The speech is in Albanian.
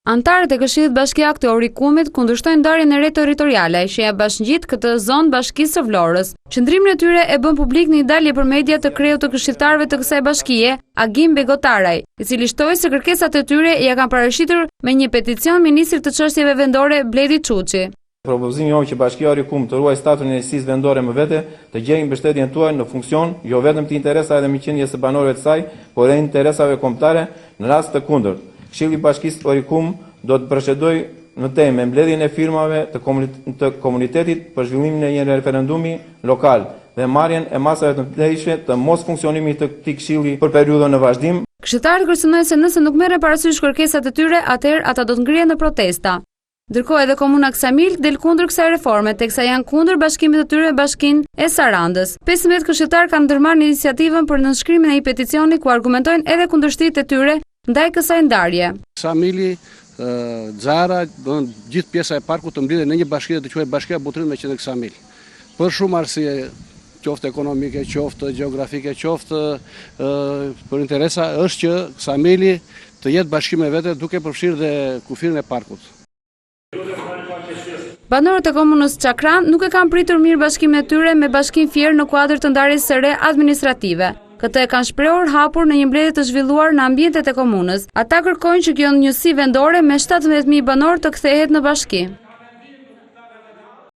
Antarët e Këshillit Bashkiak të Orikumit kundërshtojnë ndarjen e re territoriale që ia bashngjit këtë zonë Bashkisë së Vlorës. Qëndrimin e tyre e bën publik në një dalje për media të kreut të këshilltarëve të kësaj bashkie, Agim Begotaraj, i cili shtoi se kërkesat e tyre ja kanë parashitur me një peticion ministrit të çështjeve vendore Bledi Çuçi. Propozimi jonë që Bashkia Orikum të ruaj statusin e njësisë vendore më vete, të gjejë mbështetjen tuaj në funksion jo vetëm të interesave dhe miqënies së banorëve të saj, por edhe interesave kombëtare në rast të kundërt. Këshilli i Bashkisë Orikum do të procedojë në temë me mbledhjen e firmave të komunitetit për zhvillimin e një referendumi lokal dhe marrjen e masave të vlefshme të mos funksionimit të këtij këshilli për periudhën në vazhdim. Këshilltarët kërcënojnë se nëse nuk merren parasysh kërkesat e tyre, atëherë ata do të ngrihen në protesta. Ndërkohë edhe komuna Ksamil del kundër kësaj reforme, teksa janë kundër bashkimit të tyre me Bashkinë e Sarandës. 15 këshilltarë kanë ndërmarrë iniciativën për nënshkrimin e një peticioni ku argumentojnë edhe kundërshtritë e tyre ndaj kësaj ndarje. Ksamili, Xara, gjithë pjesa e parkut të mblidhen në një bashki dhe të quhet Bashkia Butrin me qendër Ksamil. Për shumë arsye, qoftë ekonomike, qoftë gjeografike, qoftë për interesa, është që Ksamili të jetë bashkim me vete duke përfshirë dhe kufirin e parkut. Banorët e komunës Çakran nuk e kanë pritur mirë bashkimin e tyre me Bashkinë Fier në kuadër të ndarjes së re administrative. Këtë e kanë shprehur hapur në një mbledhje të zhvilluar në ambientet e komunës. Ata kërkojnë që kjo njësi vendore me 17.000 banor të kthehet në bashki.